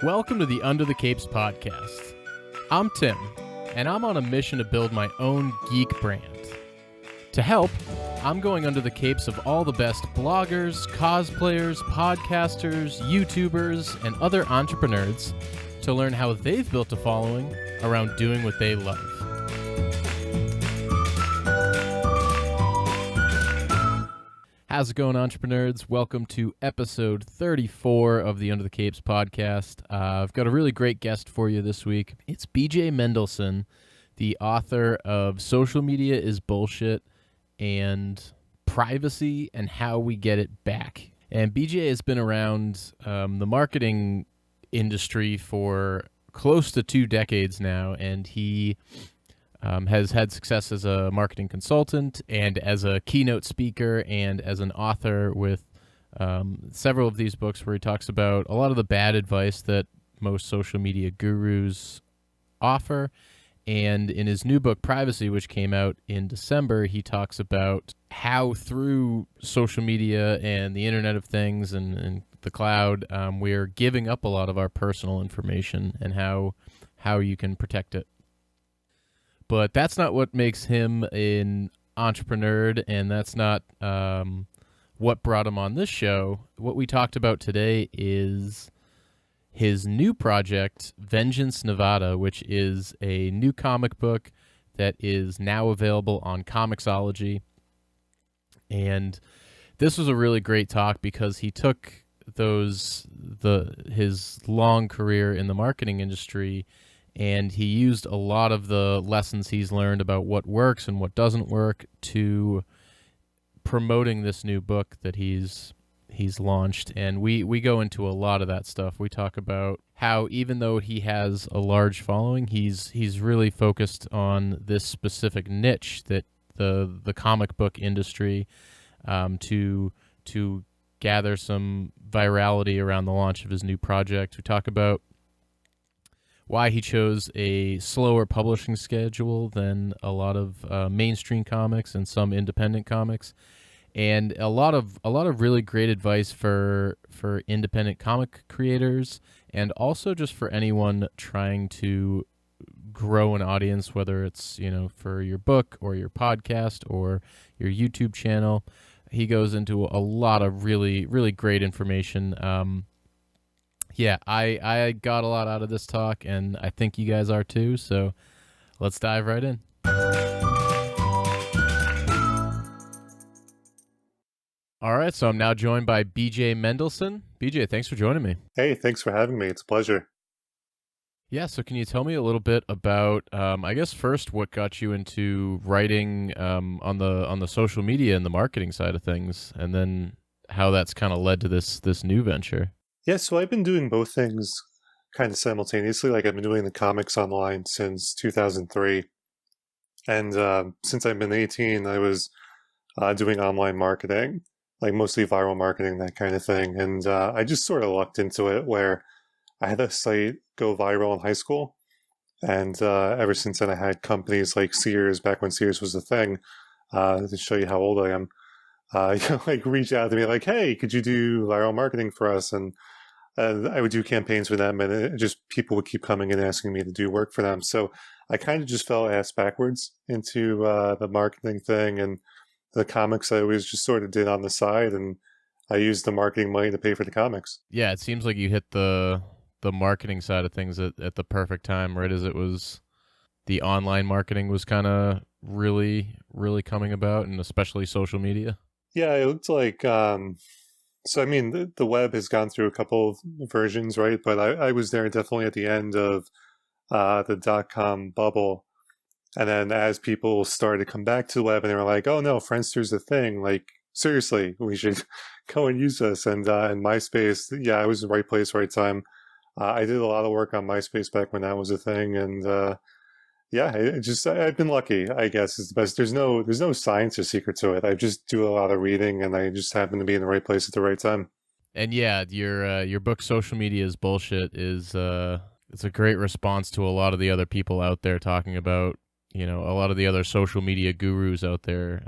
Welcome to the Under the Capes podcast. I'm Tim, and I'm on a mission to build my own geek brand. To help, I'm going under the capes of all the best bloggers, cosplayers, podcasters, YouTubers, and other entrepreneurs to learn how they've built a following around doing what they love. How's it going, Entreprenerds? Welcome to episode 34 of the Under the Capes podcast. I've got a really great guest for you this week. It's BJ Mendelson, the author of Social Media is Bullshit and Privacy and How We Get It Back. And BJ has been around the marketing industry for close to 2 decades now, and he has had success as a marketing consultant and as a keynote speaker and as an author with several of these books where he talks about a lot of the bad advice that most social media gurus offer. And in his new book, Privacy, which came out in December, he talks about how through social media and the Internet of Things and the cloud, we're giving up a lot of our personal information and how you can protect it. But that's not what makes him an entrepreneur, and that's not what brought him on this show. What we talked about today is his new project, Vengeance Nevada, which is a new comic book that is now available on Comixology. And this was a really great talk because he took his long career in the marketing industry, and he used a lot of the lessons he's learned about what works and what doesn't work to promoting this new book that he's launched. And we go into a lot of that stuff. We talk about how even though he has a large following, he's really focused on this specific niche, that the comic book industry, to gather some virality around the launch of his new project. We talk about why he chose a slower publishing schedule than a lot of mainstream comics and some independent comics, and a lot of really great advice for independent comic creators, and also just for anyone trying to grow an audience, whether it's for your book or your podcast or your YouTube channel. He goes into a lot of really, really great information. Yeah, I got a lot out of this talk, and I think you guys are too, so let's dive right in. All right, so I'm now joined by BJ Mendelson. BJ, thanks for joining me. Hey, thanks for having me. It's a pleasure. Yeah, so can you tell me a little bit about, I guess first, what got you into writing on the social media and the marketing side of things, and then how that's kind of led to this new venture? Yeah, so I've been doing both things kind of simultaneously. Like, I've been doing the comics online since 2003. And since I've been 18, I was doing online marketing, like mostly viral marketing, that kind of thing. And I just sort of lucked into it where I had a site go viral in high school. And ever since then, I had companies like Sears, back when Sears was a thing, to show you how old I am, like reach out to me like, hey, could you do viral marketing for us? And I would do campaigns for them, and people would keep coming and asking me to do work for them. So I kind of just fell ass backwards into the marketing thing, and the comics I always just sort of did on the side, and I used the marketing money to pay for the comics. Yeah, it seems like you hit the marketing side of things at the perfect time, right? As it was, the online marketing was kind of really, really coming about, and especially social media. Yeah, it looked like, so I mean, the web has gone through a couple of versions, right? But I was there definitely at the end of the .com bubble. And then as people started to come back to the web and they were like, oh no, Friendster's a thing. Like, seriously, we should go and use this. And in MySpace, yeah, I was in the right place, right time. I did a lot of work on MySpace back when that was a thing. And yeah, I've been lucky, I guess, is the best. There's no science or secret to it. I just do a lot of reading, and I just happen to be in the right place at the right time. And yeah, your book, Social Media is Bullshit, it's a great response to a lot of the other people out there talking about, a lot of the other social media gurus out there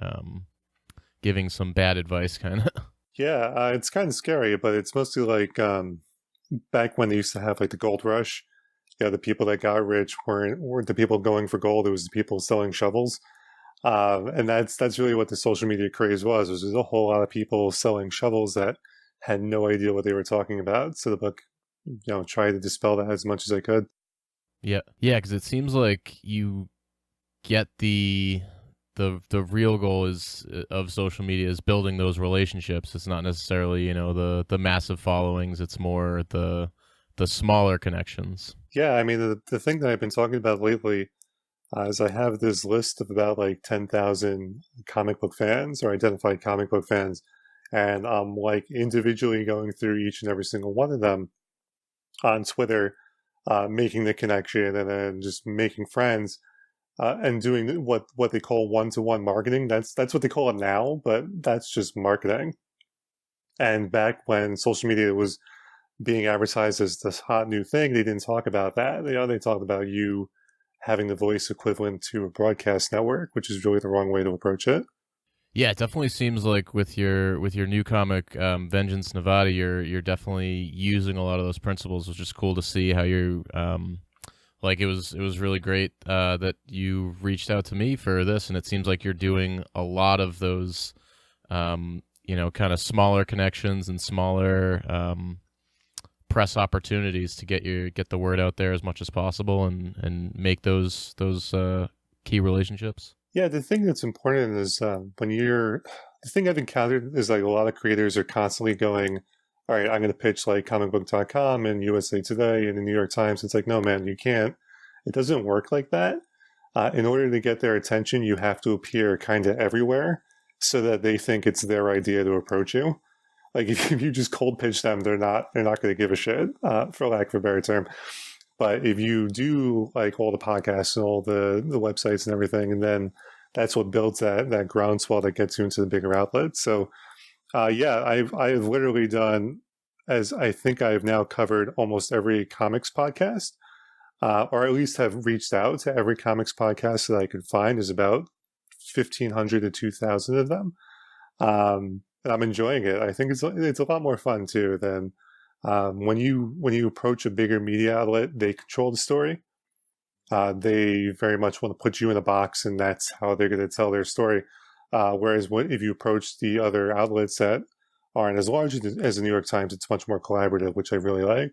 giving some bad advice, kind of. Yeah, it's kind of scary, but it's mostly like back when they used to have like the gold rush, the people that got rich weren't the people going for gold. It was the people selling shovels. And that's really what the social media craze was. There's a whole lot of people selling shovels that had no idea what they were talking about. So the book, tried to dispel that as much as I could. Yeah, because it seems like you get the real goal is of social media is building those relationships. It's not necessarily the massive followings. It's more the smaller connections. Yeah, I mean the thing that I've been talking about lately is I have this list of about like 10,000 comic book fans or identified comic book fans, and I'm like individually going through each and every single one of them on Twitter, making the connection and then just making friends. And doing what they call one-to-one marketing. That's what they call it now, but that's just marketing. And back when social media was being advertised as this hot new thing, they didn't talk about that. They talked about you having the voice equivalent to a broadcast network, which is really the wrong way to approach it. Yeah, it definitely seems like with your new comic, Vengeance Nevada, you're definitely using a lot of those principles, which is cool to see how you like it was really great that you reached out to me for this, and it seems like you're doing a lot of those, kind of smaller connections and smaller press opportunities to get the word out there as much as possible and make those key relationships. Yeah, the thing that's important is the thing I've encountered is like a lot of creators are constantly going, all right, I'm going to pitch like comicbook.com and USA Today and the New York Times. It's like, no, man, you can't. It doesn't work like that. In order to get their attention, you have to appear kind of everywhere so that they think it's their idea to approach you. Like if you just cold pitch them, they're not going to give a shit, for lack of a better term. But if you do like all the podcasts and all the websites and everything, and then that's what builds that groundswell that gets you into the bigger outlets. So yeah, I've literally done, as I think I've now covered almost every comics podcast, or at least have reached out to every comics podcast that I could find. Is about 1,500 to 2,000 of them, and I'm enjoying it. I think it's a lot more fun too than when you approach a bigger media outlet. They control the story. They very much want to put you in a box, and that's how they're going to tell their story. Whereas if you approach the other outlets that aren't as large as the New York Times, it's much more collaborative, which I really like.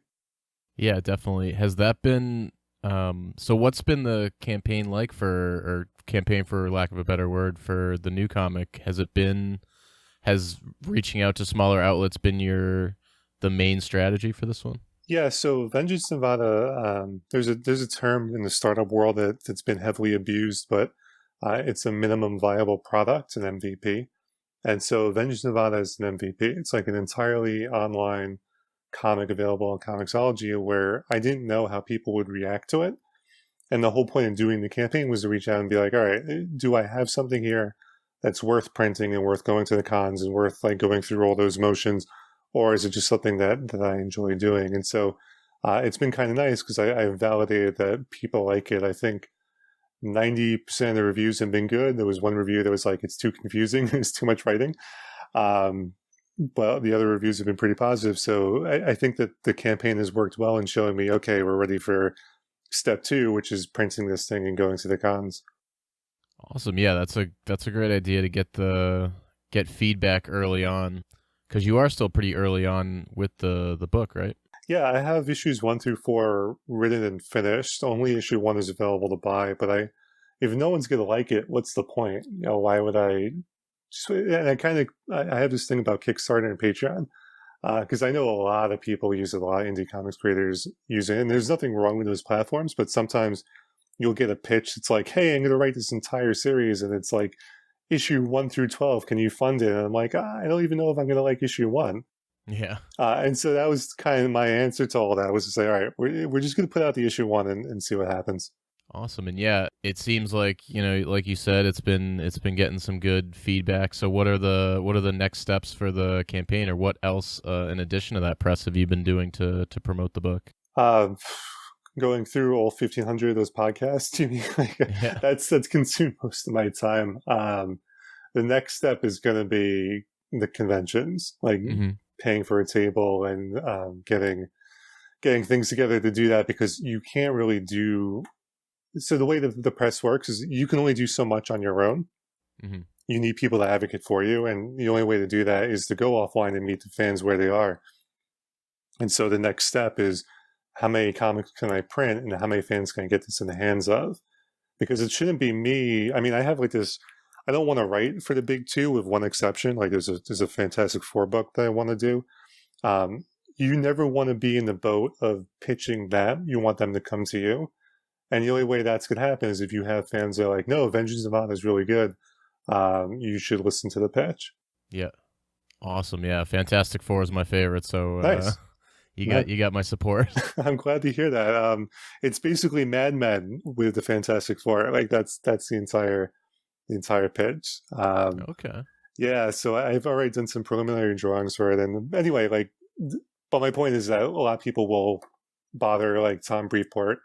Yeah, definitely. Has that been so what's been the campaign like for lack of a better word, for the new comic? Has reaching out to smaller outlets been the main strategy for this one? Yeah, so Vengeance Nevada, there's a term in the startup world that's been heavily abused, but it's a minimum viable product, an MVP. And so Vengeance Nevada is an MVP. It's like an entirely online comic available on Comixology, where I didn't know how people would react to it. And the whole point of doing the campaign was to reach out and be like, all right, do I have something here that's worth printing and worth going to the cons and worth like going through all those motions? Or is it just something that I enjoy doing? And so it's been kind of nice because I validated that people like it. I think 90% of the reviews have been good. There was one review that was like, it's too confusing. It's too much writing. But the other reviews have been pretty positive. So I think that the campaign has worked well in showing me, okay, we're ready for step 2, which is printing this thing and going to the cons. Awesome. Yeah, that's a great idea to get feedback early on. Because you are still pretty early on with the book, right? Yeah, I have issues 1 through 4 written and finished. Only issue 1 is available to buy, but if no one's going to like it, what's the point? Why would I? And I have this thing about Kickstarter and Patreon, because I know a lot of people use it, a lot of indie comics creators use it, and there's nothing wrong with those platforms, but sometimes you'll get a pitch. It's like, hey, I'm going to write this entire series, and it's like, issue 1 through 12, can you fund it? And I'm like, I don't even know if I'm going to like issue 1. Yeah. And so that was kind of my answer to all that, was to say, all right, we're just going to put out the issue 1 and see what happens. Awesome. And yeah, it seems like, like you said, it's been getting some good feedback. So what are the next steps for the campaign, or what else in addition to that press have you been doing to promote the book? Going through all 1,500 of those podcasts, you mean? Yeah. That's consumed most of my time. The next step is going to be the conventions, like paying for a table and getting getting things together to do that, because you can't really do. So the way the press works is you can only do so much on your own. Mm-hmm. You need people to advocate for you, and the only way to do that is to go offline and meet the fans where they are. And so the next step is, how many comics can I print, and how many fans can I get this in the hands of? Because it shouldn't be me. I mean, I have like this. I don't want to write for the big two, with one exception. Like there's a Fantastic Four book that I want to do. You never want to be in the boat of pitching them. You want them to come to you. And the only way that's going to happen is if you have fans that are like, no, Vengeance of Honor is really good. You should listen to the pitch. Yeah. Awesome. Yeah. Fantastic Four is my favorite. So Nice. You got my support. I'm glad to hear that. It's basically Mad Men with the Fantastic Four. Like that's the entire pitch. Okay. Yeah. So I've already done some preliminary drawings for it. And anyway, like, but my point is that a lot of people will bother like Tom Breeport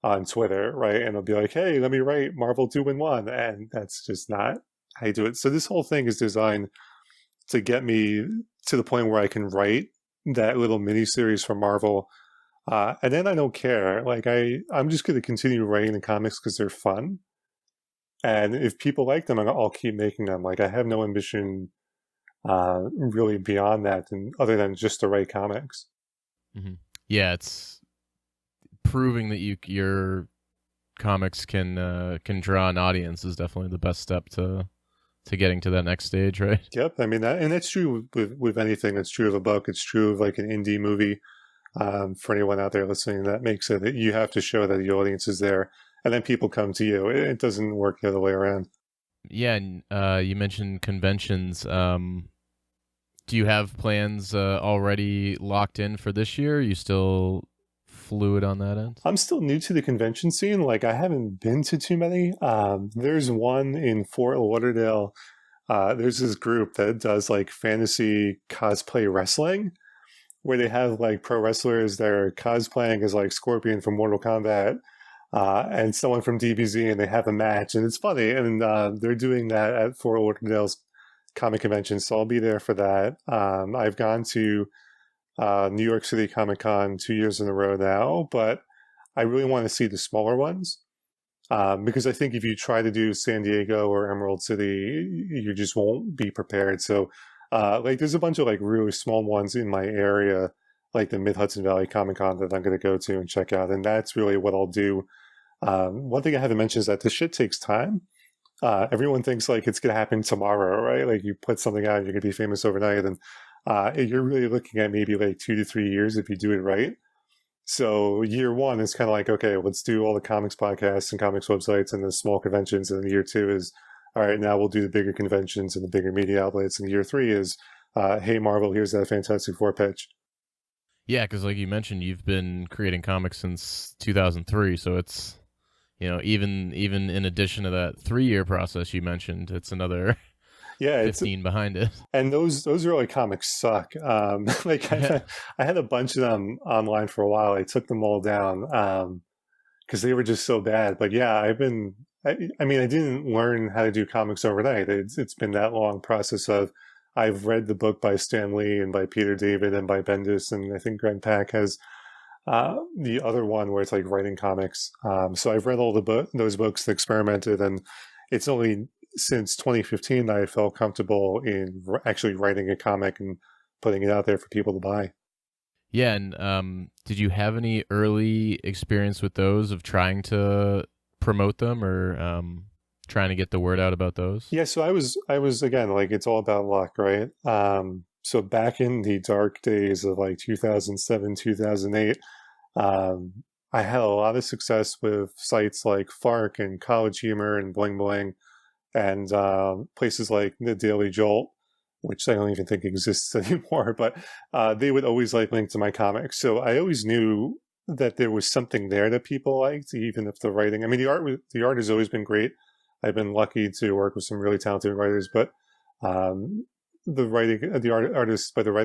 on Twitter, right? And they'll be like, hey, let me write Marvel 2-in-1. And that's just not how you do it. So this whole thing is designed to get me to the point where I can write that little mini series for Marvel. And then I don't care. Like I'm just going to continue writing the comics because they're fun. And if people like them, I'll keep making them. Like I have no ambition really beyond that, and other than just to write comics. Mm-hmm. Yeah, it's proving that your comics can draw an audience is definitely the best step to getting to that next stage, right? Yep. I mean, and that's true with anything. It's true of a book. It's true of like an indie movie. For anyone out there listening, that makes it that you have to show that the audience is there, and then people come to you. It doesn't work the other way around. Yeah, and you mentioned conventions. Do you have plans already locked in for this year? Are you still fluid on that end? I'm still new to the convention scene. Like I haven't been to too many. There's one in Fort Lauderdale. There's this group that does like fantasy cosplay wrestling, where they have like pro wrestlers that are cosplaying as like Scorpion from Mortal Kombat, and someone from DBZ, and they have a match, and it's funny. And they're doing that at Fort Lauderdale's comic convention, so I'll be there for that. I've gone to New York City Comic Con 2 years in a row now, but I really want to see the smaller ones, because I think if you try to do San Diego or Emerald City, you just won't be prepared. So like there's a bunch of like really small ones in my area, like the Mid-Hudson Valley Comic Con, that I'm going to go to and check out, and that's really what I'll do. One thing I haven't mentioned is that this shit takes time. Everyone thinks like it's going to happen tomorrow, right? Like you put something out, you're going to be famous overnight, and you're really looking at maybe like 2 to 3 years if you do it right. So year one is kind of like, okay, let's do all the comics podcasts and comics websites and the small conventions. And then year two is, all right, now we'll do the bigger conventions and the bigger media outlets. And year three is, hey, Marvel, here's that Fantastic Four pitch. Yeah, because like you mentioned, you've been creating comics since 2003. So it's, even in addition to that 3-year process you mentioned, it's another 15 behind it. And those early comics suck. Like I had a bunch of them online for a while. I took them all down because they were just so bad. But yeah, I mean, I didn't learn how to do comics overnight. It's been that long process of, I've read the book by Stan Lee and by Peter David and by Bendis, and I think Grant Pak has the other one where it's like writing comics. So I've read all those books, experimented, and it's only since 2015 that I felt comfortable in actually writing a comic and putting it out there for people to buy. Yeah, and did you have any early experience with those, of trying to promote them or trying to get the word out about those? Yeah, so I was again, like, it's all about luck, right? So back in the dark days of like 2007, 2008, I had a lot of success with sites like Fark and College Humor and Bling Bling, and places like the Daily Jolt, which I don't even think exists anymore, but they would always like link to my comics. So I always knew that there was something there that people liked, even if the writing, I mean, the art has always been great. I've been lucky to work with some really talented writers, but the writing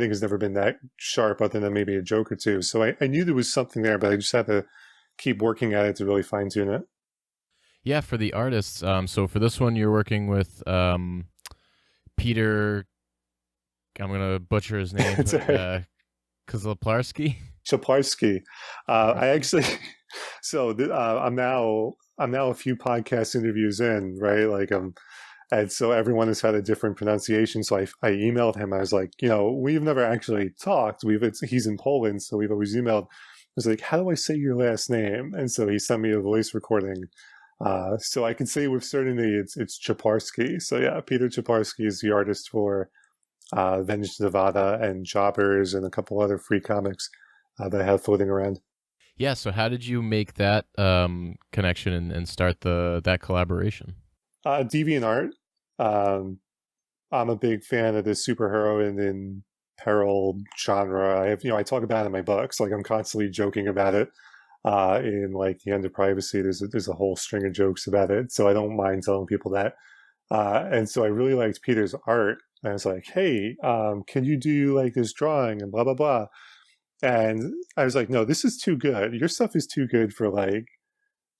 has never been that sharp, other than maybe a joke or two. So I knew there was something there, but I just had to keep working at it to really fine tune it. Yeah, for the artists. So for this one, you're working with Peter. I'm gonna butcher his name. Kozloplarski. Chaparsky. I actually, I'm now a few podcast interviews in, right? And so everyone has had a different pronunciation. So I emailed him. I was like, we've never actually talked. He's in Poland, so we've always emailed. I was like, how do I say your last name? And so he sent me a voice recording. So I can say with certainty it's Chaparsky. So yeah, Peter Chaparsky is the artist for Vengeance Nevada and Jobbers and a couple other free comics that I have floating around. Yeah, so how did you make that connection and start that collaboration? DeviantArt. I'm a big fan of this superheroine in peril genre. I talk about it in my books. Like I'm constantly joking about it. In like The End of Privacy, there's a whole string of jokes about it. So I don't mind telling people that. And so I really liked Peter's art. And I was like, hey, can you do like this drawing and blah, blah, blah. And I was like, no, this is too good. Your stuff is too good for like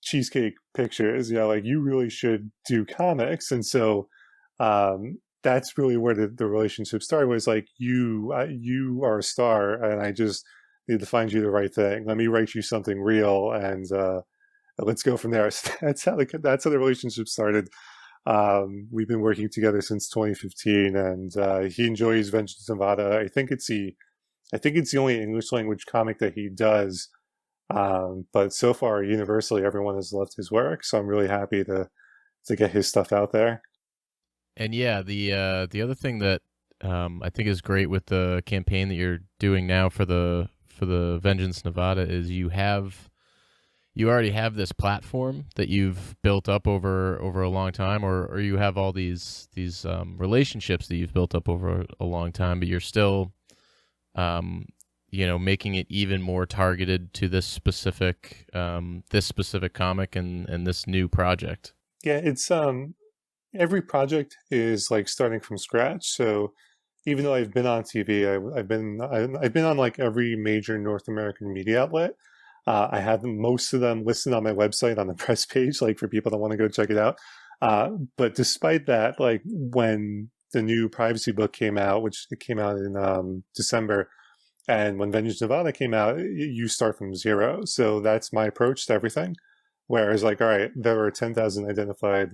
cheesecake pictures. Like you really should do comics. And so that's really where the relationship started, was like, you are a star and I just need to find you the right thing. Let me write you something real and let's go from there. So that's how the relationship started. We've been working together since 2015 and he enjoys Vengeance Nevada. I think it's the only English language comic that he does. But so far, universally, everyone has loved his work. So I'm really happy to get his stuff out there. And yeah, the other thing that I think is great with the campaign that you're doing now for the Vengeance Nevada is you already have this platform that you've built up over a long time, or you have all these relationships that you've built up over a long time, but you're still making it even more targeted to this specific comic and this new project. Yeah, it's every project is like starting from scratch. So even though I've been on TV, I've been on like every major North American media outlet. I have most of them listed on my website on the press page, like for people that want to go check it out. But despite that, like when the new privacy book came out, which it came out in December, and when Vengeance Nevada came out, you start from zero. So that's my approach to everything. Whereas like, all right, there are 10,000 identified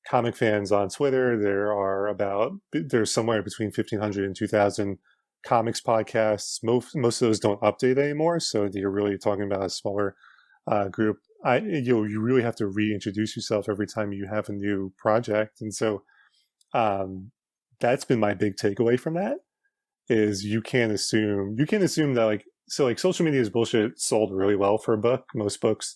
comic fans on Twitter. There's somewhere between 1,500 and 2,000 comics podcasts. Most of those don't update anymore. So you're really talking about a smaller group. You really have to reintroduce yourself every time you have a new project. And so that's been my big takeaway from that, is you can't assume that like social media is bullshit sold really well for a book. Most books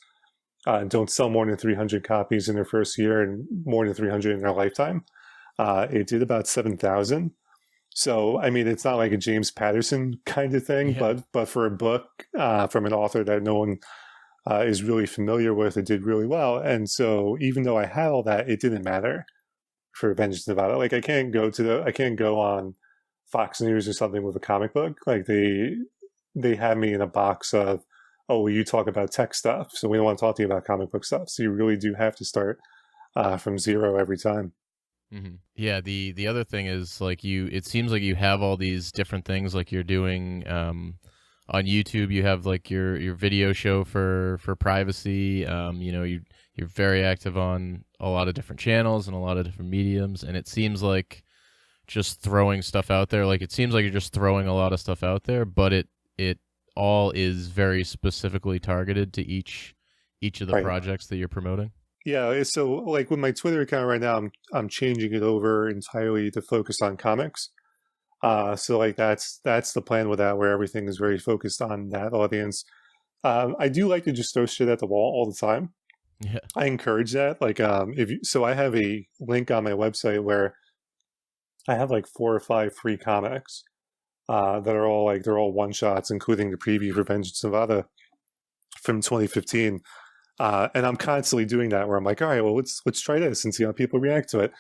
don't sell more than 300 copies in their first year and more than 300 in their lifetime. It did about 7,000. So, I mean, it's not like a James Patterson kind of thing, yeah. but for a book from an author that no one is really familiar with, it did really well. And so even though I had all that, it didn't matter for Vengeance Nevada. Like I can't go on Fox News or something with a comic book. Like they have me in a box of, oh, well, you talk about tech stuff, so we don't want to talk to you about comic book stuff. So you really do have to start from zero every time. Mm-hmm. Yeah, the other thing is like it seems like you have all these different things, like you're doing on YouTube. You have like your video show for privacy. You're very active on a lot of different channels and a lot of different mediums, and it seems like just throwing stuff out there. Like it seems like you're just throwing a lot of stuff out there, but it all is very specifically targeted to each of the right. projects that you're promoting. Yeah, so like with my Twitter account right now, I'm changing it over entirely to focus on comics. So like that's the plan with that, where everything is very focused on that audience. I do like to just throw shit at the wall all the time. Yeah, I encourage that. Like I have a link on my website where I have like 4 or 5 free comics that are all one shots, including the preview for Vengeance Nevada from 2015. And I'm constantly doing that, where I'm like, all right, well, let's try this and see how people react to it.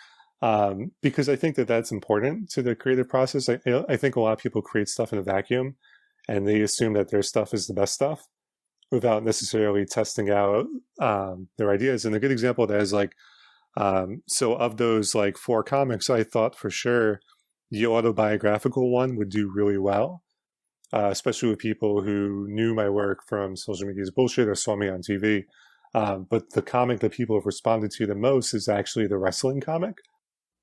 Because I think that's important to the creative process. I think a lot of people create stuff in a vacuum and they assume that their stuff is the best stuff without necessarily testing out their ideas. And a good example of that is like, so of those like 4 comics, I thought for sure the autobiographical one would do really well. especially with people who knew my work from social media's bullshit or saw me on TV. But the comic that people have responded to the most is actually the wrestling comic.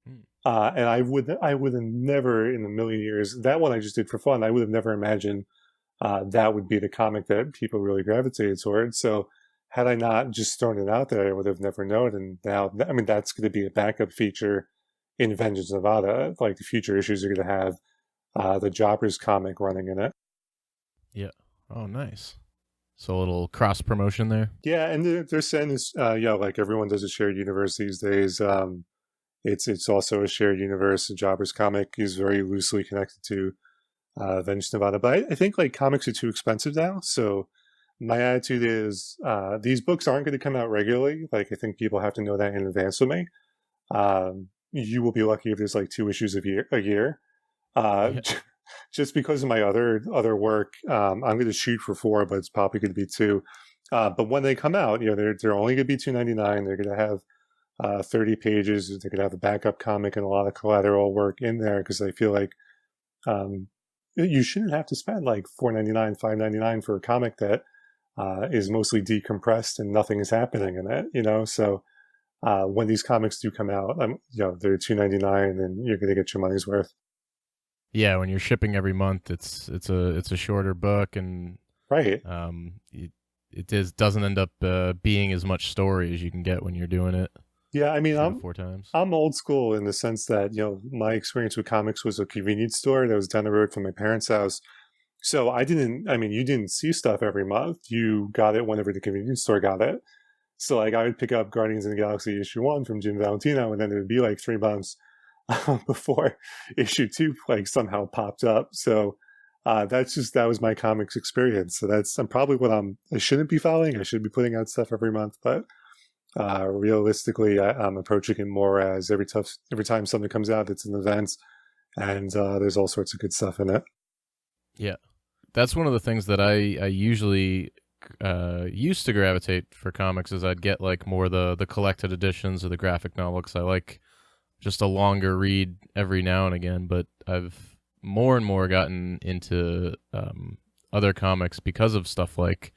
Hmm. And I would have never in a million years, that one I just did for fun. I would have never imagined that would be the comic that people really gravitated towards. So had I not just thrown it out there, I would have never known. And now, I mean, that's going to be a backup feature in Vengeance Nevada. Like the future issues are going to have the Jobbers comic running in it. Yeah. Oh, nice. So a little cross promotion there. Yeah, and they're saying is, like everyone does a shared universe these days. It's also a shared universe. The Jobbers comic is very loosely connected to Vengeance Nevada, but I think like comics are too expensive now. So my attitude is these books aren't going to come out regularly. Like I think people have to know that in advance with me. You will be lucky if there's like 2 issues a year. Yeah. Just because of my other work, I'm going to shoot for 4, but it's probably going to be 2. But when they come out, they're only going to be $2.99. They're going to have 30 pages. They're going to have a backup comic and a lot of collateral work in there because I feel like you shouldn't have to spend like $4.99, $5.99 for a comic that is mostly decompressed and nothing is happening in it. So when these comics do come out, they're $2.99 and you're going to get your money's worth. Yeah, when you're shipping every month, it's a shorter book, and right. It doesn't end up being as much story as you can get when you're doing it. Yeah, I mean, 4 times. I'm old school in the sense that my experience with comics was a convenience store that was down the road from my parents' house. So you didn't see stuff every month. You got it whenever the convenience store got it. So like I would pick up Guardians of the Galaxy issue 1 from Jim Valentino, and then it would be like 3 months before issue 2 like somehow popped up. So that was my comics experience. So I'm probably what I shouldn't be following. I should be putting out stuff every month, but realistically, I'm approaching it more as every time something comes out, it's an event, and there's all sorts of good stuff in it. Yeah, that's one of the things that I usually used to gravitate for comics is I'd get like more the collected editions of the graphic novel because I like just a longer read every now and again. But I've more and more gotten into other comics because of stuff like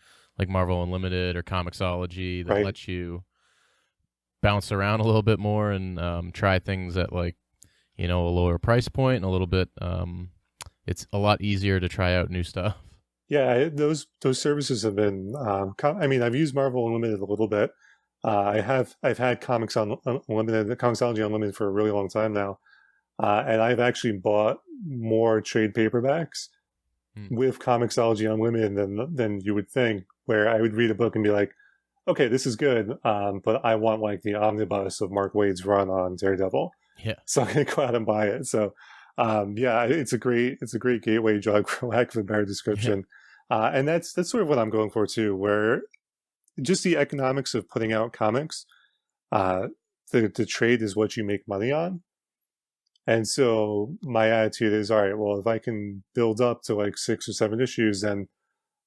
Marvel Unlimited or Comixology that lets you bounce around a little bit more and try things at like a lower price point and a little bit. It's a lot easier to try out new stuff. Yeah, those services have been. I've used Marvel Unlimited a little bit. I've had Comics Unlimited, Comixology Unlimited for a really long time now, and I've actually bought more trade paperbacks with Comixology Unlimited than you would think. Where I would read a book and be like, okay, this is good, but I want like the omnibus of Mark Waid's run on Daredevil. Yeah. So I'm gonna go out and buy it. So it's a great gateway drug for lack of a better description. Yeah. And that's sort of what I'm going for too, where just the economics of putting out comics, the trade is what you make money on. And so my attitude is, all right, well, if I can build up to like 6 or 7 issues and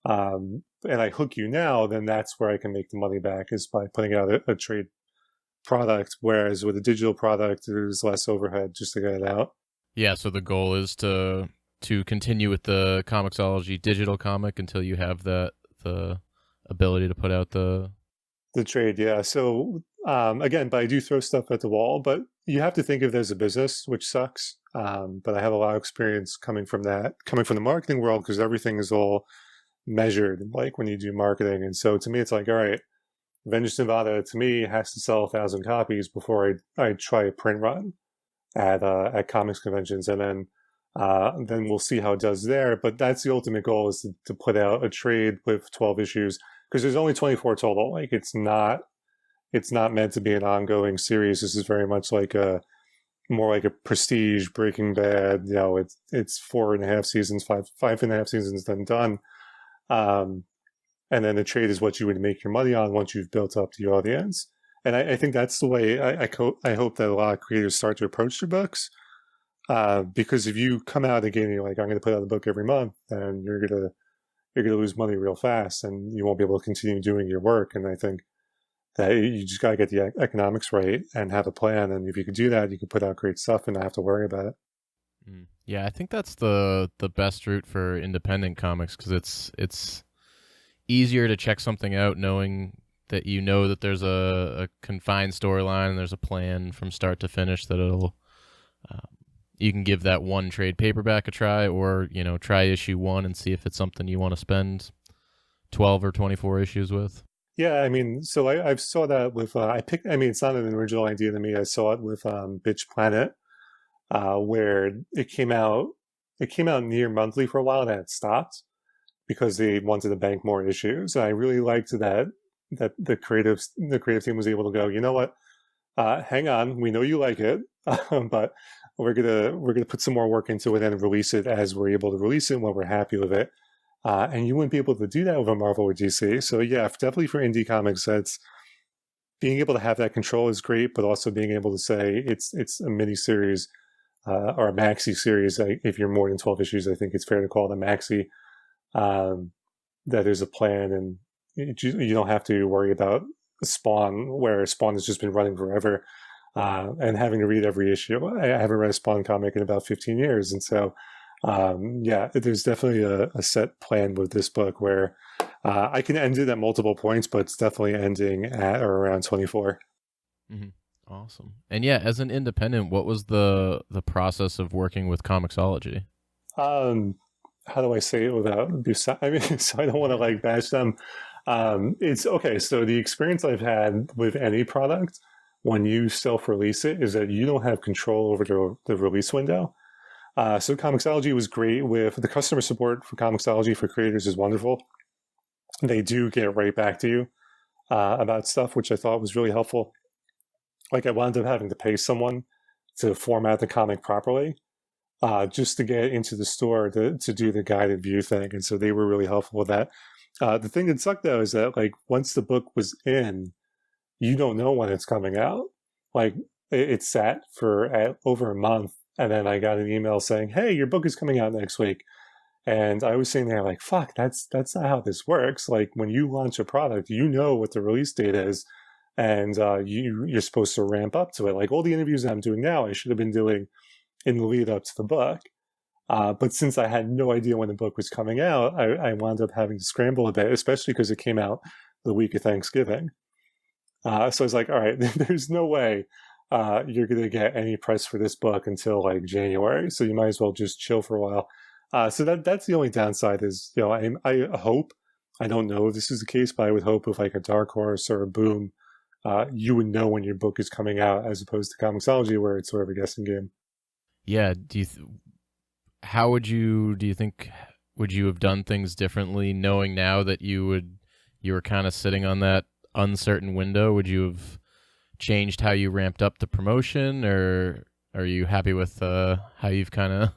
I hook you now, then that's where I can make the money back is by putting out a trade product. Whereas with a digital product, there's less overhead just to get it out. Yeah. So the goal is to continue with the Comixology digital comic until you have the ability to put out the trade. Yeah. So again, but I do throw stuff at the wall, but you have to think of it as a business, which sucks. But I have a lot of experience coming from the marketing world because everything is all measured like when you do marketing. And so to me, it's like, all right, Vengeance Nevada to me has to sell 1,000 copies before I try a print run at comics conventions. And then we'll see how it does there. But that's the ultimate goal is to put out a trade with 12 issues because there's only 24 total. Like it's not meant to be an ongoing series. This is very much like more like a prestige Breaking Bad. It's 4.5 seasons, 5.5 seasons, then done. And then the trade is what you would make your money on once you've built up the audience. And I think that's the way I hope that a lot of creators start to approach their books. Because if you come out again and you're like, I'm going to put out a book every month, then you're going to lose money real fast and you won't be able to continue doing your work. And I think that you just got to get the economics right and have a plan. And if you can do that, you can put out great stuff and not have to worry about it. Yeah, I think that's the best route for independent comics because it's easier to check something out knowing that you know that there's a confined storyline and there's a plan from start to finish that it'll um, you can give that one trade paperback a try, or try issue one and see if it's something you want to spend 12 or 24 issues with. Yeah, I mean, so I've saw that with I mean, it's not an original idea to me. I saw it with Bitch Planet, where it came out near monthly for a while, and then it stopped because they wanted to bank more issues. And I really liked that the creative team was able to go, you know what, hang on, we know you like it, but we're gonna put some more work into it and release it as we're able to release it when we're happy with it. And you wouldn't be able to do that with a Marvel or DC. So yeah, definitely for indie comics, that's being able to have that control is great, but also being able to say it's a mini series or a maxi series. If you're more than 12 issues, I think it's fair to call it a maxi. That there's a plan, and you don't have to worry about Spawn, where Spawn has just been running forever, and having to read every issue. I haven't read a Spawn comic in about 15 years, and so yeah, there's definitely a set plan with this book where I can end it at multiple points, but it's definitely ending at or around 24. Mm-hmm. Awesome. And yeah, as an independent, what was the process of working with Comixology? How do I say it without abuse? I mean, so I don't want to like bash them. It's okay. So the experience I've had with any product when you self-release it is that you don't have control over the release window. So Comixology was great with the customer support for Comixology for creators is wonderful. They do get right back to you about stuff, which I thought was really helpful. Like I wound up having to pay someone to format the comic properly just to get into the store to do the guided view thing. And so they were really helpful with that. The thing that sucked though is that like once the book was in, you don't know when it's coming out. Like it sat for over a month. And then I got an email saying, hey, your book is coming out next week. And I was sitting there like, fuck, that's not how this works. Like when you launch a product, you know what the release date is. And you're supposed to ramp up to it. Like all the interviews that I'm doing now, I should have been doing in the lead up to the book. But since I had no idea when the book was coming out, I wound up having to scramble a bit, especially because it came out the week of Thanksgiving. So I was like, all right, there's no way you're going to get any press for this book until like January. So you might as well just chill for a while. So that's the only downside is, I hope, I don't know if this is the case, but I would hope with like a Dark Horse or a Boom, you would know when your book is coming out as opposed to Comixology where it's sort of a guessing game. Yeah. Do you think, would you have done things differently knowing now that you were kind of sitting on that uncertain window? Would you have changed how you ramped up the promotion, or are you happy with how you've kind of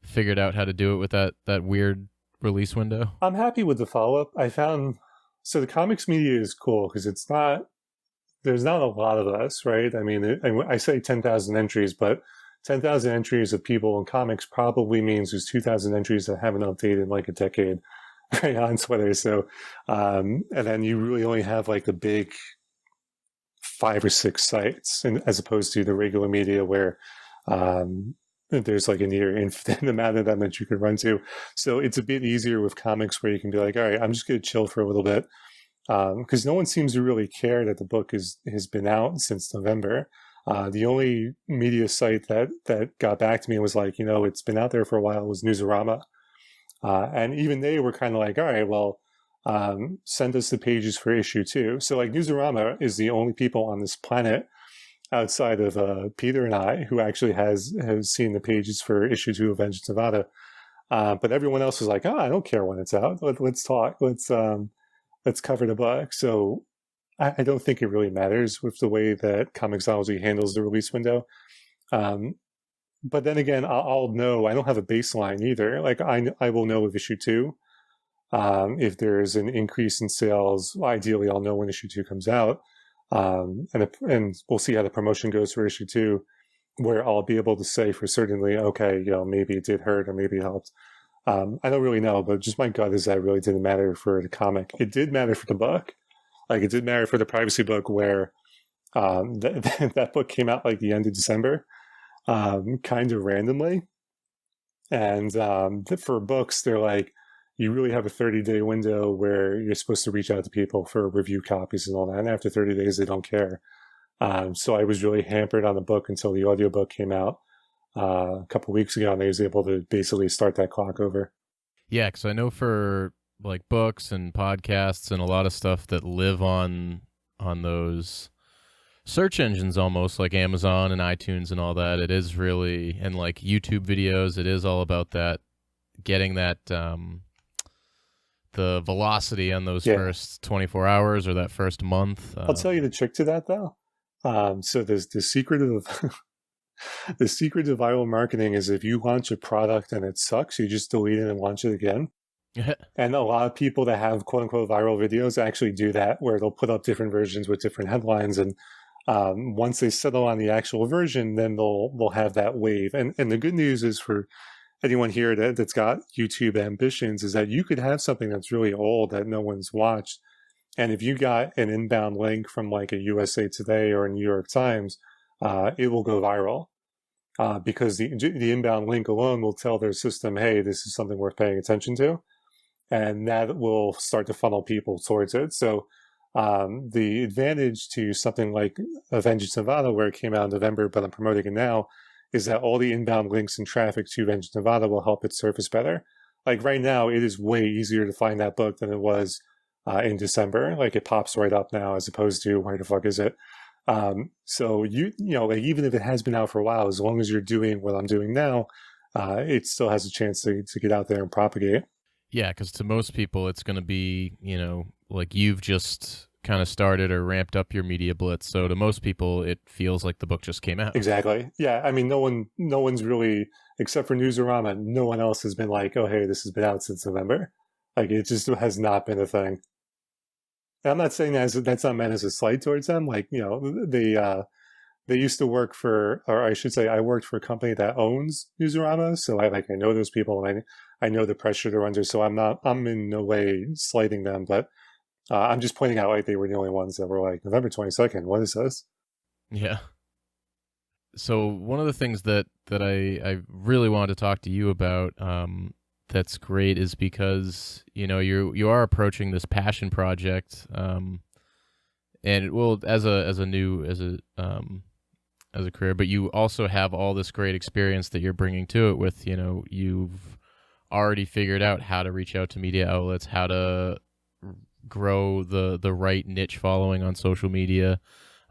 figured out how to do it with that weird release window? I'm happy with the follow-up. I found, so the comics media is cool because there's not a lot of us, right? I mean, I say 10,000 entries, but 10,000 entries of people in comics probably means there's 2,000 entries that haven't updated in like a decade, right, on Twitter. So, and then you really only have like the big 5 or 6 sites, and as opposed to the regular media where there's like a near infinite amount of them that you can run to. So it's a bit easier with comics where you can be like, all right, I'm just going to chill for a little bit. Because no one seems to really care that the book has been out since November. The only media site that got back to me was like, it's been out there for a while, was Newsarama. And even they were kind of like, all right, well, send us the pages for issue 2. So like Newsarama is the only people on this planet outside of Peter and I who actually has seen the pages for issue 2 of Vengeance Nevada. But everyone else was like, I don't care when it's out. Let's talk. Let's cover the book. So I don't think it really matters with the way that Comixology handles the release window. But then again, I'll know. I don't have a baseline either. Like I will know with issue 2. If there's an increase in sales, ideally I'll know when issue 2 comes out. And we'll see how the promotion goes for issue 2, where I'll be able to say for certainly, okay, maybe it did hurt or maybe it helped. I don't really know, but just my gut is that it really didn't matter for the comic. It did matter for the book. Like it did matter for the privacy book where that book came out like the end of December, kind of randomly. And for books, they're like, you really have a 30-day window where you're supposed to reach out to people for review copies and all that. And after 30 days, they don't care. So I was really hampered on the book until the audiobook came out a couple weeks ago, and I was able to basically start that clock over. Yeah, because I know for like books and podcasts and a lot of stuff that live on those search engines, almost like Amazon and iTunes and all that, it is really, and like YouTube videos, it is all about that, getting that the velocity on those first 24 hours or that first month. I'll tell you the trick to that, though. So there's the secret of the secret to viral marketing is if you launch a product and it sucks, you just delete it and launch it again. And a lot of people that have quote unquote viral videos actually do that, where they'll put up different versions with different headlines, and once they settle on the actual version, then they'll have that wave. And the good news is for anyone here that's got YouTube ambitions is that you could have something that's really old that no one's watched. And if you got an inbound link from like a USA Today or a New York Times, it will go viral because the inbound link alone will tell their system, hey, this is something worth paying attention to. And that will start to funnel people towards it. So the advantage to something like Vengeance Nevada, where it came out in November, but I'm promoting it now, is that all the inbound links and traffic to Vengeance Nevada will help it surface better. Like right now, it is way easier to find that book than it was in December. Like it pops right up now as opposed to where the fuck is it? So you know, like even if it has been out for a while, as long as you're doing what I'm doing now, it still has a chance to get out there and propagate. Yeah, because to most people, it's going to be, you know, like you've just kind of started or ramped up your media blitz. So to most people, it feels like the book just came out. Exactly. Yeah. I mean, no one's really, except for Newsarama, no one else has been like, oh, hey, this has been out since November. Like it just has not been a thing. And I'm not saying that's not meant as a slight towards them. Like, you know, they used to work for, or I should say, I worked for a company that owns Newsarama. So I know those people, and I know the pressure they're under. So I'm in no way slighting them, but I'm just pointing out like they were the only ones that were like November 22nd. What is this? Yeah. So one of the things that I really wanted to talk to you about, that's great, is because you know you are approaching this passion project, and it will as a career, but you also have all this great experience that you're bringing to it. With you've already figured out how to reach out to media outlets, how to grow the right niche following on social media.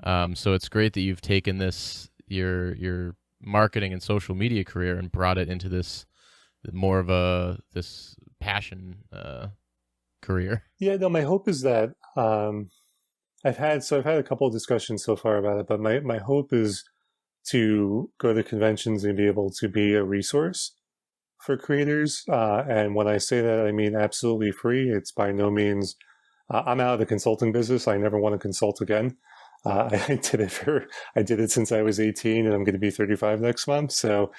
So it's great that you've taken this your marketing and social media career and brought it into this more of this passion career. Yeah, no, my hope is that I've had a couple of discussions so far about it, but my hope is to go to conventions and be able to be a resource for creators. And when I say that, I mean absolutely free. It's by no means, I'm out of the consulting business. I never want to consult again. I did it since I was 18, and I'm going to be 35 next month. So,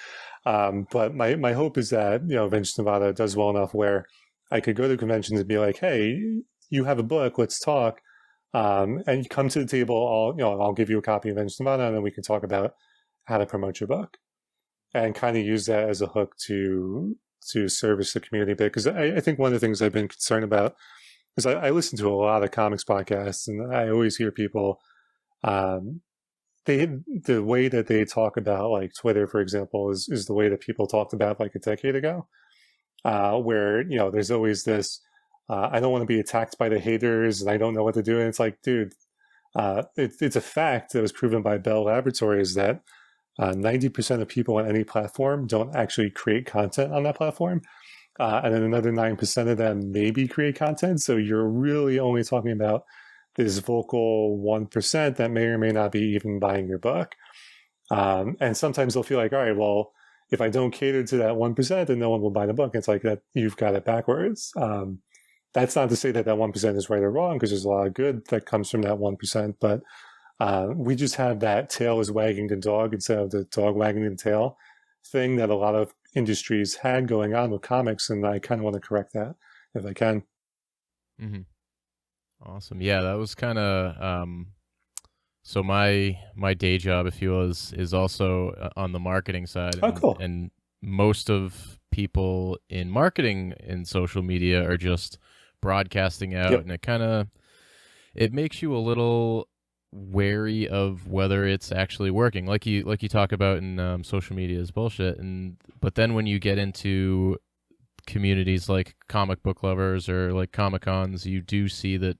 but my hope is that, Vengeance Nevada does well enough where I could go to conventions and be like, hey, you have a book, let's talk. And you come to the table, I'll give you a copy of Vengeance Nevada, and then we can talk about how to promote your book and kind of use that as a hook to service the community a bit. Because I think one of the things I've been concerned about is I listen to a lot of comics podcasts, and I always hear people, the way that they talk about like Twitter, for example, is the way that people talked about like a decade ago, where, there's always this, I don't want to be attacked by the haters and I don't know what to do. And it's like, dude, it's a fact that was proven by Bell Laboratories that 90% of people on any platform don't actually create content on that platform. And then another 9% of them maybe create content. So you're really only talking about this vocal 1% that may or may not be even buying your book. And sometimes they'll feel like, all right, well, if I don't cater to that 1%, then no one will buy the book. It's like that you've got it backwards. That's not to say that 1% is right or wrong, because there's a lot of good that comes from that 1%. But we just have that tail is wagging the dog instead of the dog wagging the tail thing that a lot of industries had going on with comics. And I kind of want to correct that if I can. Mm-hmm. Awesome. Yeah, that was kind of so my day job, if you will, is also on the marketing side. Oh, cool. And most of people in marketing in social media are just broadcasting out, Yep. and it makes you a little wary of whether it's actually working, like you talk about in social media is bullshit. But then when you get into communities like comic book lovers or like Comic Cons, you do see that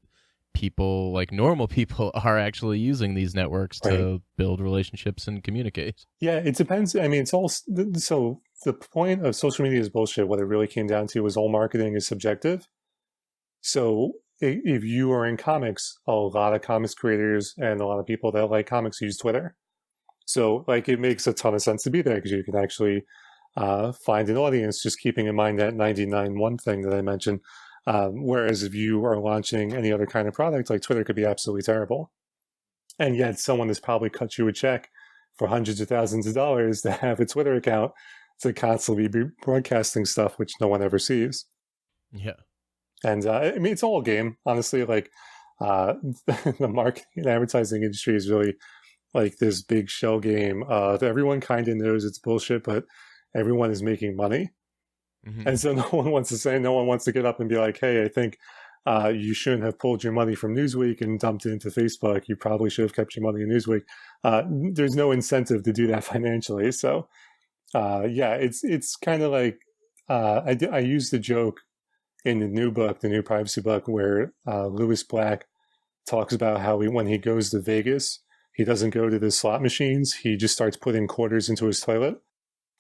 people, like normal people, are actually using these networks to build relationships and communicate. Yeah, it depends. I mean, it's all so the point of social media is bullshit. What it really came down to was all marketing is subjective. So if you are in comics, a lot of comics creators and a lot of people that like comics use Twitter. So like it makes a ton of sense to be there because you can actually find an audience, just keeping in mind that 99.1 thing that I mentioned. Whereas if you are launching any other kind of product, like Twitter could be absolutely terrible. And yet someone has probably cut you a check for hundreds of thousands of dollars to have a Twitter account to constantly be broadcasting stuff which no one ever sees. Yeah. And I mean, it's all a game, honestly. Like the marketing and advertising industry is really like this big shell game. Everyone kind of knows it's bullshit, but everyone is making money. Mm-hmm. And so no one wants to get up and be like, hey, I think you shouldn't have pulled your money from Newsweek and dumped it into Facebook. You probably should have kept your money in Newsweek. There's no incentive to do that financially. So yeah, it's kind of like I used the joke in the new book, the new privacy book, where Lewis Black talks about how when he goes to Vegas, he doesn't go to the slot machines. He just starts putting quarters into his toilet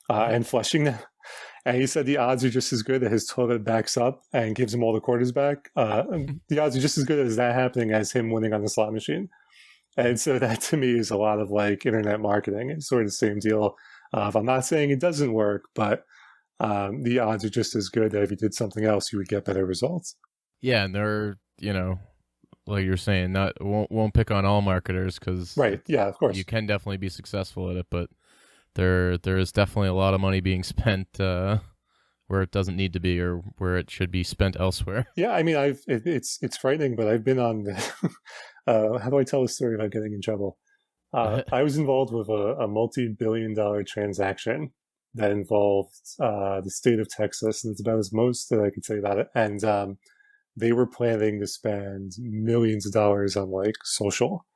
and flushing them. And he said the odds are just as good that his toilet backs up and gives him all the quarters back. The odds are just as good as that happening as him winning on the slot machine. And so that to me is a lot of like internet marketing. It's sort of the same deal. I'm not saying it doesn't work, but the odds are just as good that if you did something else, you would get better results. Yeah, and they're, like you're saying, won't pick on all marketers because right, yeah, of course, you can definitely be successful at it, but there is definitely a lot of money being spent where it doesn't need to be or where it should be spent elsewhere. Yeah, I mean, it's frightening, but I've been on the how do I tell the story without getting in trouble? I was involved with a multi-billion-dollar transaction that involved the state of Texas, and it's about as most that I could say about it. And they were planning to spend millions of dollars on like social,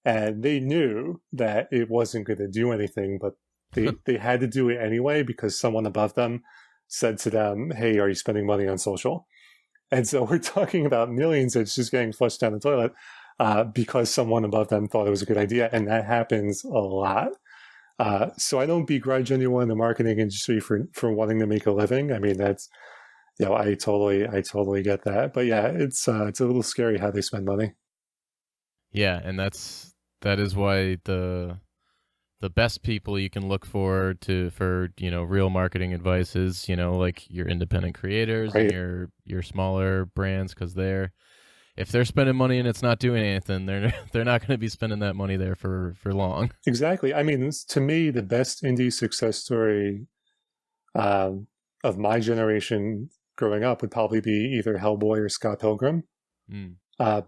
and they knew that it wasn't going to do anything, but they had to do it anyway because someone above them said to them, "Hey, are you spending money on social?" And so we're talking about millions that's just getting flushed down the toilet because someone above them thought it was a good idea, and that happens a lot. So I don't begrudge anyone in the marketing industry for wanting to make a living. I mean, that's, I totally get that. But yeah, it's a little scary how they spend money. Yeah, and that is why the best people you can look for real marketing advice is, like your independent creators right. and your smaller brands, because if they're spending money and it's not doing anything, they're not going to be spending that money there for long. Exactly. I mean, to me, the best indie success story of my generation growing up would probably be either Hellboy or Scott Pilgrim,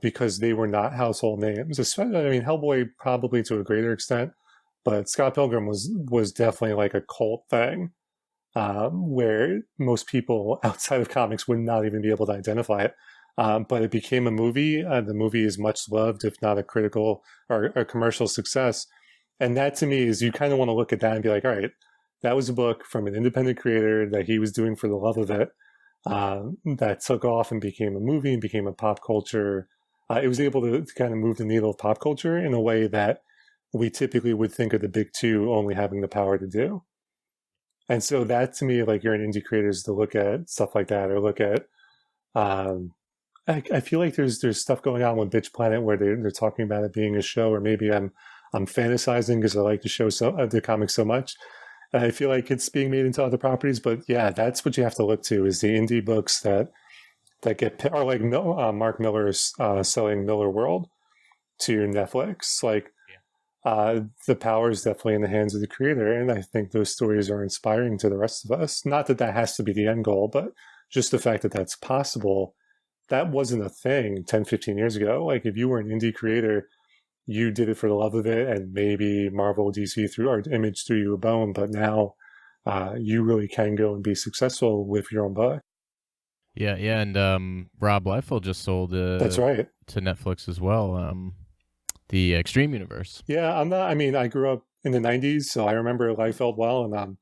because they were not household names. Especially, I mean, Hellboy probably to a greater extent, but Scott Pilgrim was definitely like a cult thing, where most people outside of comics would not even be able to identify it. But it became a movie. The movie is much loved, if not a critical or a commercial success. And that to me is, you kind of want to look at that and be like, all right, that was a book from an independent creator that he was doing for the love of it, that took off and became a movie and became a pop culture. It was able to kind of move the needle of pop culture in a way that we typically would think of the big two only having the power to do. And so that to me, like, you're an indie creators to look at stuff like that, or look at, I feel like there's stuff going on with Bitch Planet where they're talking about it being a show, or maybe I'm fantasizing because I like the show the comics so much. And I feel like it's being made into other properties, but yeah, that's what you have to look to, is the indie books that get, or like Mark Miller's selling Miller World to Netflix. Like, the power is definitely in the hands of the creator, and I think those stories are inspiring to the rest of us. Not that has to be the end goal, but just the fact that that's possible. That wasn't a thing 10, 15 years ago. Like, if you were an indie creator, you did it for the love of it, and maybe Marvel, DC or Image threw you a bone. But now you really can go and be successful with your own book. Yeah, and Rob Liefeld just sold That's right. to Netflix as well. The Extreme Universe. Yeah, I grew up in the 90s, so I remember Liefeld well, and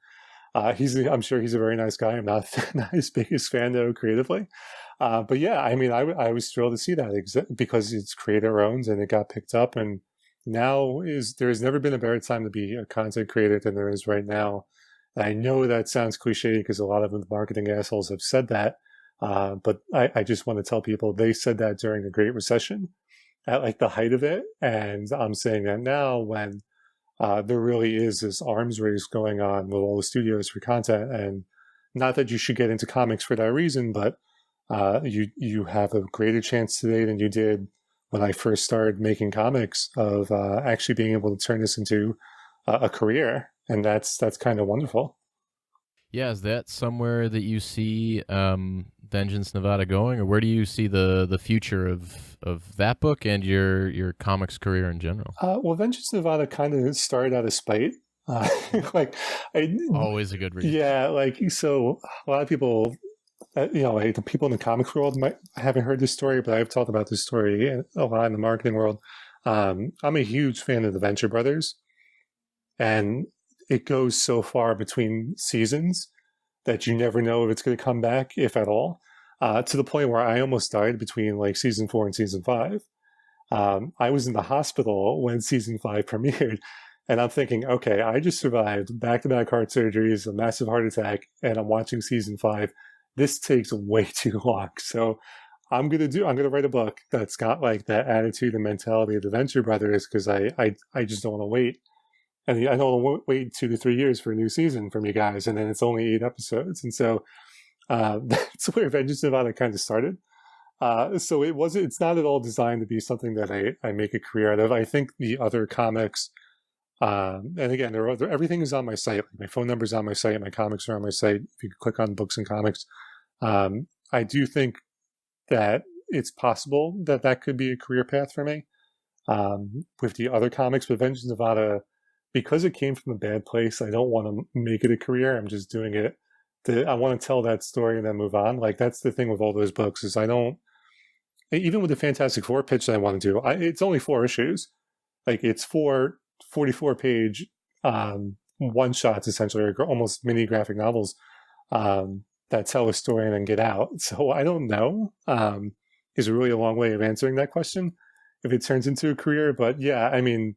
I'm sure he's a very nice guy. I'm not, not his biggest fan, though, creatively. But yeah, I was thrilled to see that because it's creator owned and it got picked up. And there's never been a better time to be a content creator than there is right now. And I know that sounds cliche because a lot of the marketing assholes have said that. But I just want to tell people they said that during the Great Recession at like the height of it. And I'm saying that now when there really is this arms race going on with all the studios for content. And not that you should get into comics for that reason, but you have a greater chance today than you did when I first started making comics of actually being able to turn this into a career. And that's kind of wonderful. Yeah, is that somewhere that you see Vengeance Nevada going, or where do you see the future of that book and your comics career in general? Well, Vengeance Nevada kind of started out of spite. Always a good read. Yeah, so a lot of people, the people in the comics world haven't heard this story, but I've talked about this story a lot in the marketing world. I'm a huge fan of the Venture Brothers, and it goes so far between seasons that you never know if it's going to come back, if at all, to the point where I almost died between like season 4 and season 5. I was in the hospital when season 5 premiered, and I'm thinking, okay, I just survived back-to-back heart surgeries, a massive heart attack, and I'm watching season 5. This takes way too long. So I'm going to write a book that's got like that attitude and mentality of the Venture Brothers, because I just don't want to wait. And I don't want to wait 2 to 3 years for a new season from you guys, and then it's only 8 episodes. And so that's where Vengeance Nevada kind of started. So it's not at all designed to be something that I make a career out of. I think the other comics, and again, everything is on my site. Like my phone number is on my site. My comics are on my site. If you click on books and comics, I do think that it's possible that could be a career path for me. With the other comics, but Vengeance Nevada, because it came from a bad place, I don't want to make it a career. I'm just doing it. I want to tell that story and then move on. Like that's the thing with all those books is even with the Fantastic Four pitch that I want to do, it's only 4 issues. Like it's 4 44-page one-shots, essentially, or almost mini graphic novels that tell a story and then get out. So I don't know is really a long way of answering that question if it turns into a career. But yeah, I mean,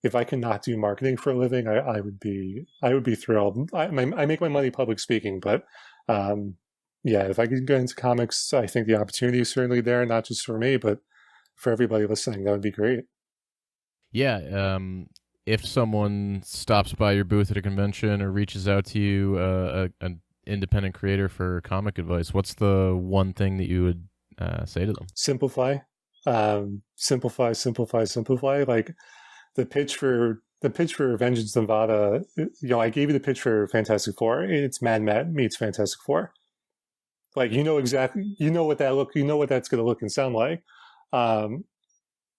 if I can not do marketing for a living, I would be thrilled. I make my money public speaking, but yeah, if I could get into comics, I think the opportunity is certainly there, not just for me, but for everybody listening. That would be great. Yeah, if someone stops by your booth at a convention or reaches out to you, an independent creator for comic advice, what's the one thing that you would say to them? Simplify. Simplify. Like the pitch for Vengeance Nevada, I gave you the pitch for Fantastic Four. It's Mad Matt meets Fantastic Four. Like exactly, what that's going to look and sound like.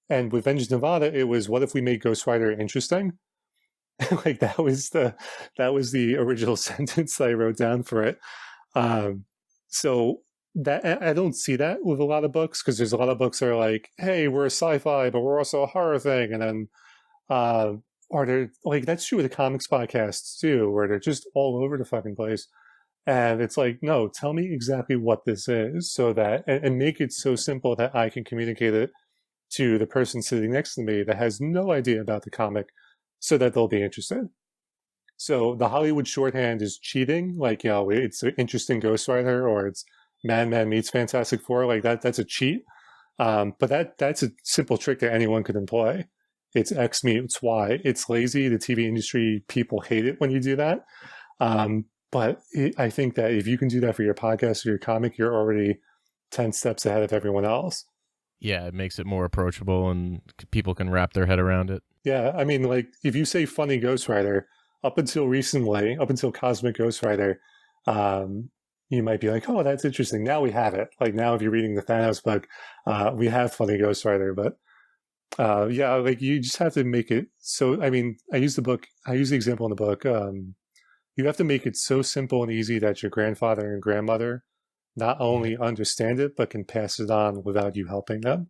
And with Vengeance Nevada, it was, what if we made Ghost Rider interesting? Like that was the original sentence that I wrote down for it. So that I don't see that with a lot of books, because there's a lot of books that are like, hey, we're a sci-fi, but we're also a horror thing, and then or they're like, that's true with the comics podcasts too, where they're just all over the fucking place. And it's like, no, tell me exactly what this is, so that and make it so simple that I can communicate it to the person sitting next to me that has no idea about the comic, so that they'll be interested. So the Hollywood shorthand is cheating. Like, it's an interesting Ghost Rider, or it's Mad Men meets Fantastic Four. Like that's a cheat. But that's a simple trick that anyone could employ. It's X meets Y. It's lazy. The TV industry people hate it when you do that. But I think that if you can do that for your podcast or your comic, you're already 10 steps ahead of everyone else. Yeah, it makes it more approachable and people can wrap their head around it. Yeah, I mean, like, if you say funny Ghost Rider, up until recently, up until Cosmic Ghost Rider, you might be like, oh, that's interesting. Now we have it. Like, now if you're reading the Thanos book, we have funny Ghost Rider. But yeah, like, you just have to make it so. I mean, I use the example in the book. you have to make it so simple and easy that your grandfather and grandmother not only understand it, but can pass it on without you helping them.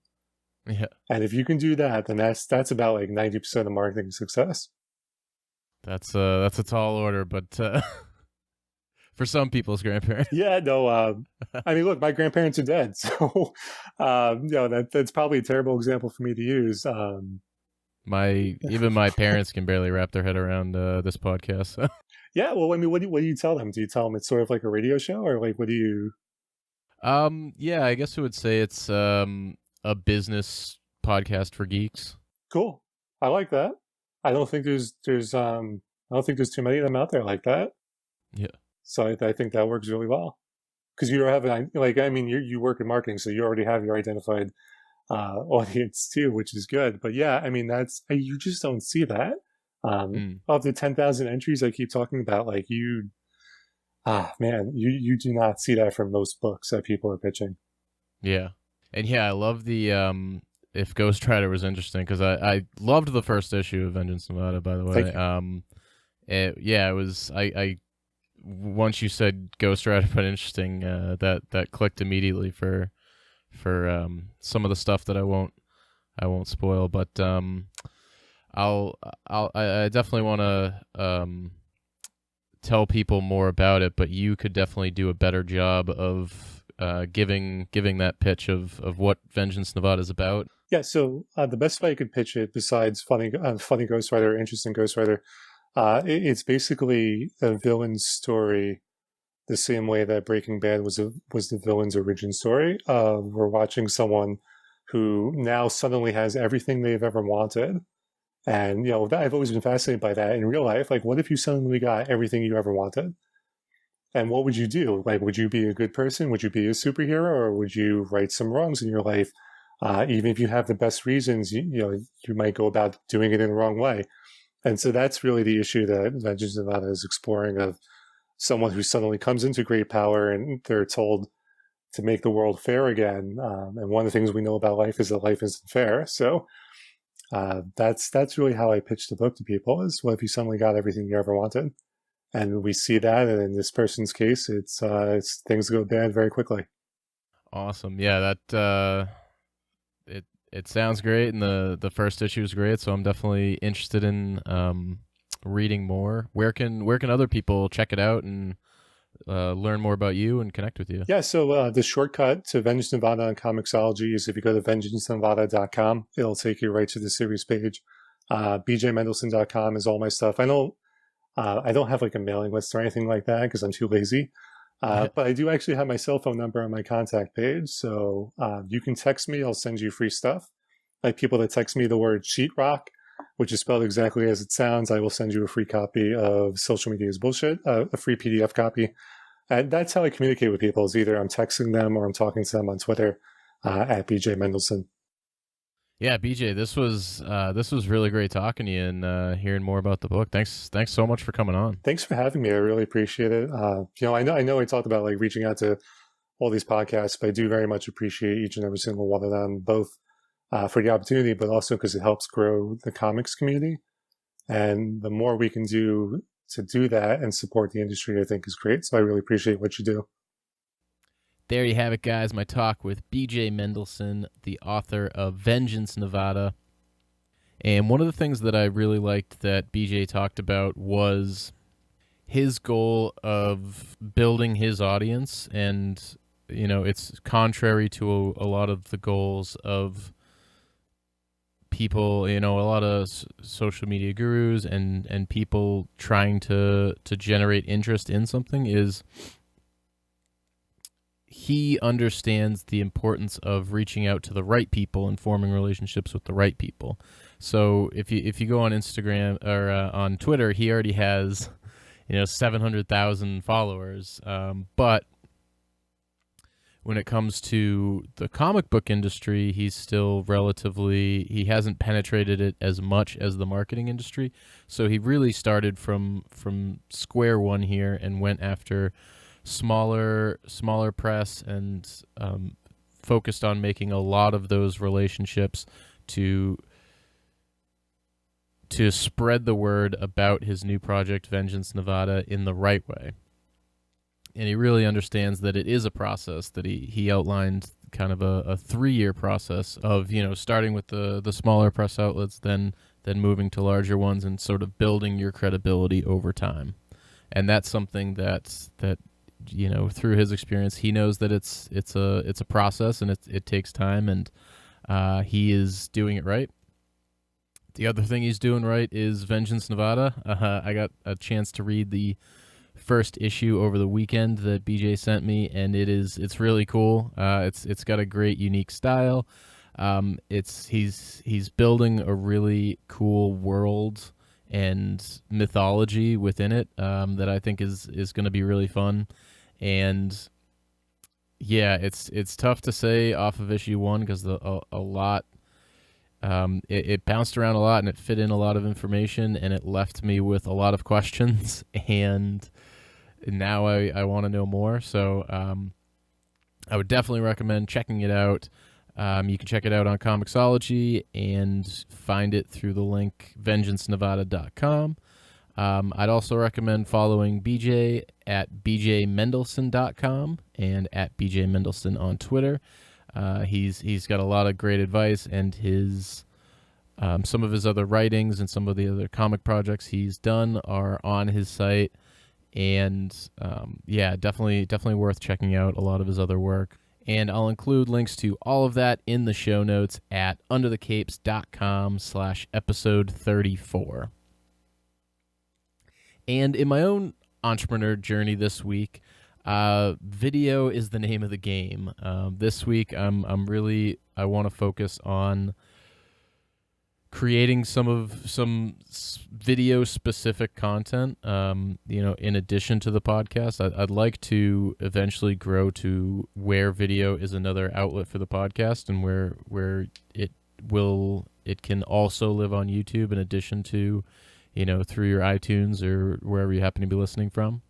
Yeah. And if you can do that, then that's about like 90% of marketing success. That's a tall order, but for some people's grandparents. Yeah, no. I mean, look, my grandparents are dead, so that's probably a terrible example for me to use. Even my parents can barely wrap their head around this podcast. So. Yeah, well, I mean, what do you tell them? Do you tell them it's sort of like a radio show, or like what do you? Yeah, I guess I would say it's a business podcast for geeks. Cool. I like that. I don't think there's too many of them out there like that. Yeah. So I think that works really well because you have you work in marketing, so you already have your identified audience too, which is good. But yeah, I mean you just don't see that. Of the 10,000 entries I keep talking about, like you do not see that from most books that people are pitching. Yeah. And yeah, I love the if Ghost Rider was interesting because I loved the first issue of Vengeance Nevada, by the way. It was I once you said Ghost Rider but interesting, that clicked immediately for some of the stuff that I won't spoil, but I definitely want to tell people more about it, but you could definitely do a better job of giving that pitch of what Vengeance Nevada is about. Yeah, so the best way I could pitch it, besides funny Ghost Rider, interesting Ghost Rider, it's basically a villain's story, the same way that Breaking Bad was the villain's origin story. We're watching someone who now suddenly has everything they've ever wanted. And, I've always been fascinated by that in real life. Like, what if you suddenly got everything you ever wanted? And what would you do? Like, would you be a good person? Would you be a superhero? Or would you right some wrongs in your life? Even if you have the best reasons, you might go about doing it in the wrong way. And so that's really the issue that Vengeance Nevada is exploring, of someone who suddenly comes into great power and they're told to make the world fair again. And one of the things we know about life is that life isn't fair. So that's really how I pitch the book to people, is what if you suddenly got everything you ever wanted? And we see that, and in this person's case, it's things go bad very quickly. Awesome. Yeah, that it sounds great, and the first issue is great, so I'm definitely interested in reading more. Where can other people check it out and learn more about you and connect with you? Yeah, so the shortcut to Vengeance Nevada on Comixology is if you go to vengeancenevada.com, it'll take you right to the series page. bjmendelson.com is all my stuff. I don't have like a mailing list or anything like that because I'm too lazy. But I do actually have my cell phone number on my contact page. So you can text me. I'll send you free stuff. Like people that text me the word sheetrock, which is spelled exactly as it sounds, I will send you a free copy of Social Media is Bullshit, a free PDF copy. And that's how I communicate with people, is either I'm texting them or I'm talking to them on Twitter at BJ Mendelson. Yeah, BJ, this was really great talking to you and hearing more about the book. Thanks so much for coming on. Thanks for having me. I really appreciate it. I know I talked about like reaching out to all these podcasts, but I do very much appreciate each and every single one of them, both for the opportunity, but also because it helps grow the comics community. And the more we can do to do that and support the industry, I think is great. So I really appreciate what you do. There you have it, guys. My talk with BJ Mendelson, the author of Vengeance Nevada. And one of the things that I really liked that BJ talked about was his goal of building his audience. And, it's contrary to a lot of the goals of people, a lot of social media gurus and people trying to generate interest in something. Is he understands the importance of reaching out to the right people and forming relationships with the right people. So if you go on Instagram or on Twitter, he already has 700,000 followers. But when it comes to the comic book industry, he's still he hasn't penetrated it as much as the marketing industry. So he really started from square one here and went after smaller press and focused on making a lot of those relationships to to spread the word about his new project, Vengeance Nevada, in the right way. And he really understands that it is a process, that he outlined kind of a 3-year process of, starting with the smaller press outlets, then moving to larger ones and sort of building your credibility over time. And that's something that through his experience, he knows that it's a process and it takes time, and he is doing it right. The other thing he's doing right is Vengeance Nevada. I got a chance to read the first issue over the weekend that BJ sent me, and it's really cool. It's got a great unique style. He's building a really cool world and mythology within it that I think is going to be really fun. And yeah, it's tough to say off of issue 1 because a lot it bounced around a lot and it fit in a lot of information, and it left me with a lot of questions, and now I want to know more. So I would definitely recommend checking it out. You can check it out on Comixology and find it through the link vengeancenevada.com. I'd also recommend following BJ at bjmendelson.com and at bjmendelson on Twitter. He's got a lot of great advice, and his some of his other writings and some of the other comic projects he's done are on his site. And definitely worth checking out a lot of his other work. And I'll include links to all of that in the show notes at underthecapes.com/episode 34. And in my own entrepreneur journey this week, video is the name of the game. This week, I want to focus on creating some video specific content, in addition to the podcast. I'd like to eventually grow to where video is another outlet for the podcast, and where it can also live on YouTube in addition to, through your iTunes or wherever you happen to be listening from.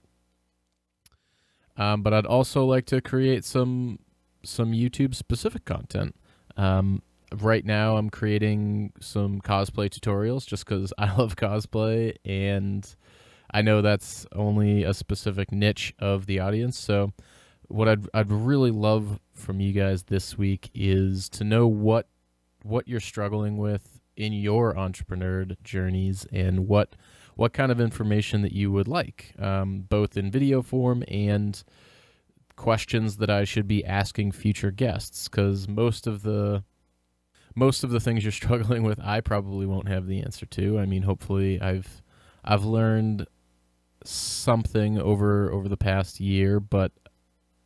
But I'd also like to create some YouTube specific content. Right now, I'm creating some cosplay tutorials just because I love cosplay, and I know that's only a specific niche of the audience. So what I'd really love from you guys this week is to know what you're struggling with in your entrepreneur journeys, and what kind of information that you would like, both in video form and questions that I should be asking future guests, because most of the things you're struggling with, I probably won't have the answer to. I mean, hopefully I've learned something over the past year, but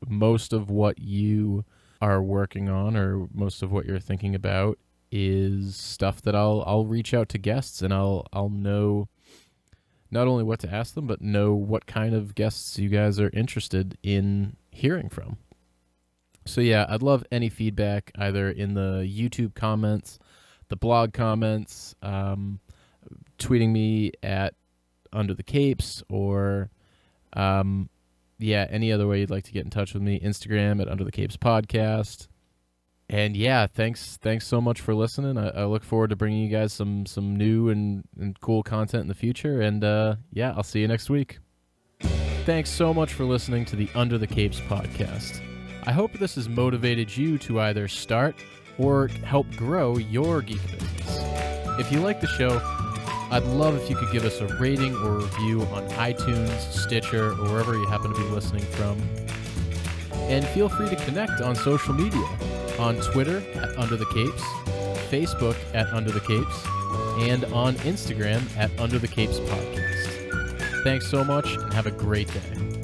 most of what you are working on, or most of what you're thinking about, is stuff that I'll reach out to guests, and I'll know not only what to ask them, but know what kind of guests you guys are interested in hearing from. So yeah, I'd love any feedback, either in the YouTube comments, the blog comments, tweeting me at Under the Capes, or any other way you'd like to get in touch with me. Instagram at Under the Capes Podcast. And yeah, thanks so much for listening. I look forward to bringing you guys some new and cool content in the future. And I'll see you next week. Thanks so much for listening to the Under the Capes Podcast. I hope this has motivated you to either start or help grow your geek business. If you like the show, I'd love if you could give us a rating or review on iTunes, Stitcher, or wherever you happen to be listening from. And feel free to connect on social media, on Twitter at Under the Capes, Facebook at Under the Capes, and on Instagram at Under the Capes Podcast. Thanks so much, and have a great day.